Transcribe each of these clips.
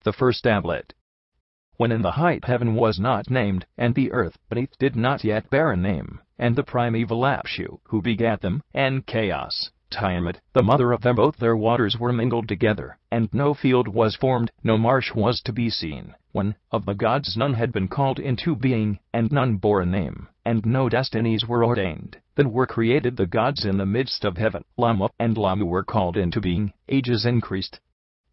The first tablet. When in the height heaven was not named, and the earth beneath did not yet bear a name, and the primeval Apshu, who begat them, and Chaos, Tiamat, the mother of them both, their waters were mingled together, and no field was formed, no marsh was to be seen, when, of the gods none had been called into being, and none bore a name, and no destinies were ordained. Then were created the gods in the midst of heaven. Lama and Lamu were called into being, ages increased.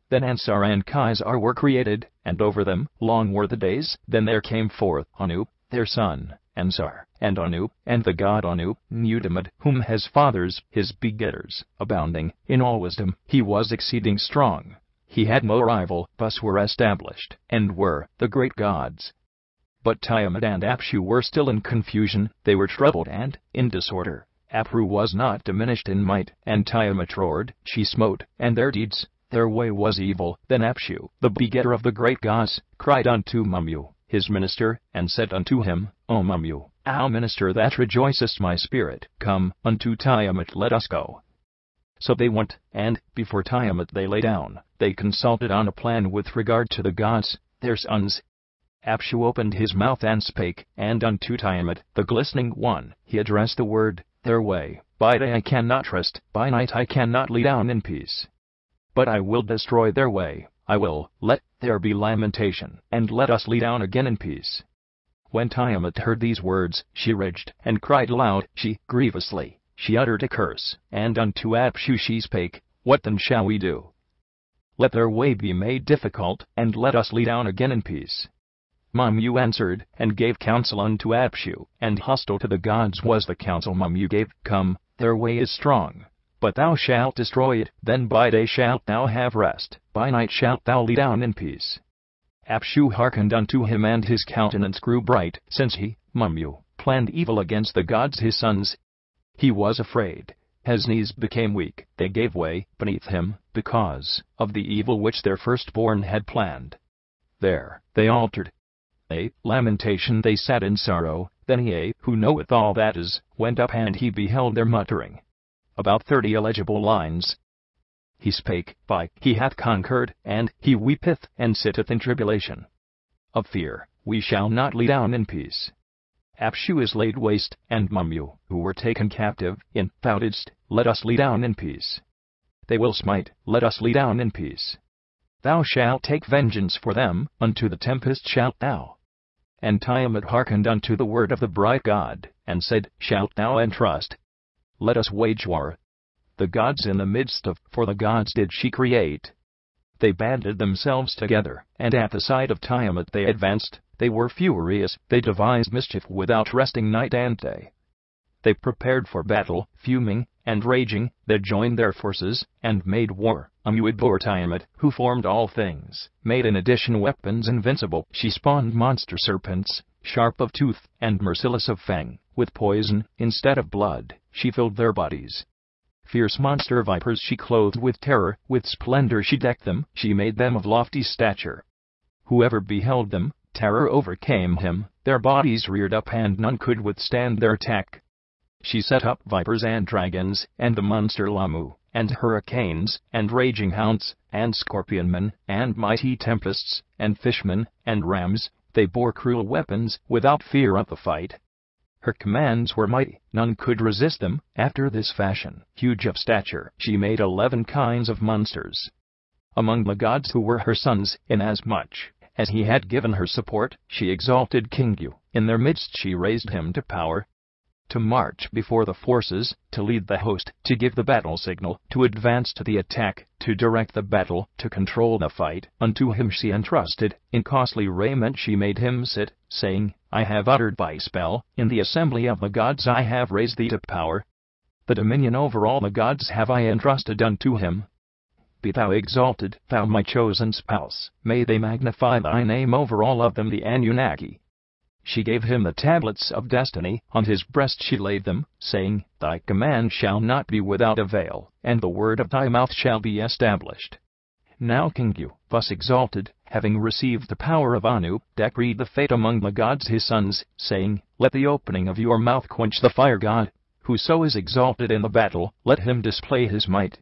Then Ansar and Kaisar were created, and over them long were the days. Then there came forth Anu, their son, Ansar, and Anu, and the god Anu, Nudamad, whom his fathers, his begetters, abounding in all wisdom, he was exceeding strong. He had no rival. Thus were established, and were the great gods. But Tiamat and Apshu were still in confusion, they were troubled and in disorder. Apru was not diminished in might, and Tiamat roared, she smote, and their deeds, their way was evil. Then Apshu, the begetter of the great gods, cried unto Mummu, his minister, and said unto him, O Mummu, thou minister that rejoicest my spirit, come unto Tiamat, let us go. So they went, and, before Tiamat they lay down, they consulted on a plan with regard to the gods, their sons. Apshu opened his mouth and spake, and unto Tiamat, the glistening one, he addressed the word, their way, by day I cannot rest, by night I cannot lie down in peace. But I will destroy their way, I will, let there be lamentation, and let us lie down again in peace. When Tiamat heard these words, she raged, and cried aloud, she, grievously, she uttered a curse, and unto Apshu she spake, what then shall we do? Let their way be made difficult, and let us lie down again in peace. Mummu answered, and gave counsel unto Apshu, and hostile to the gods was the counsel Mummu gave, come, their way is strong. But thou shalt destroy it, then by day shalt thou have rest, by night shalt thou lie down in peace. Apshu hearkened unto him, and his countenance grew bright, since he, Mummu, planned evil against the gods his sons. He was afraid. His knees became weak, they gave way beneath him, because of the evil which their firstborn had planned. There, they altered. Lamentation they sat in sorrow. Then he, who knoweth all that is, went up, and he beheld their muttering. About 30 illegible lines. He spake, by he hath conquered, and he weepeth, and sitteth in tribulation. Of fear, we shall not lie down in peace. Apshu is laid waste, and Mummu, who were taken captive, in, thou didst, let us lie down in peace. They will smite, let us lie down in peace. Thou shalt take vengeance for them, unto the tempest shalt thou. And Tiamat hearkened unto the word of the bright God, and said, shalt thou entrust? Let us wage war. The gods in the midst of, for the gods did she create. They banded themselves together, and at the sight of Tiamat they advanced. They were furious, they devised mischief without resting night and day. They prepared for battle, fuming and raging, they joined their forces, and made war. Amud bore Tiamat, who formed all things, made in addition weapons invincible. She spawned monster serpents, sharp of tooth, and merciless of fang, with poison, instead of blood, she filled their bodies. Fierce monster vipers she clothed with terror, with splendor she decked them, she made them of lofty stature. Whoever beheld them, terror overcame him, their bodies reared up, and none could withstand their attack. She set up vipers and dragons, and the monster Lamu, and hurricanes, and raging hounds, and scorpionmen, and mighty tempests, and fishmen, and rams. They bore cruel weapons, without fear of the fight. Her commands were mighty, none could resist them. After this fashion, huge of stature, she made 11 kinds of monsters. Among the gods who were her sons, inasmuch as he had given her support, she exalted Kingu. In their midst she raised him to power. To march before the forces, to lead the host, to give the battle signal, to advance to the attack, to direct the battle, to control the fight. Unto him she entrusted, in costly raiment she made him sit, saying, I have uttered by spell, in the assembly of the gods I have raised thee to power. The dominion over all the gods have I entrusted unto him. Be thou exalted, thou my chosen spouse, may they magnify thy name over all of them, the Anunnaki. She gave him the tablets of destiny, on his breast she laid them, saying, Thy command shall not be without avail, and the word of thy mouth shall be established. Now Kingu, thus exalted, having received the power of Anu, decreed the fate among the gods his sons, saying, Let the opening of your mouth quench the fire god. Whoso is exalted in the battle, let him display his might.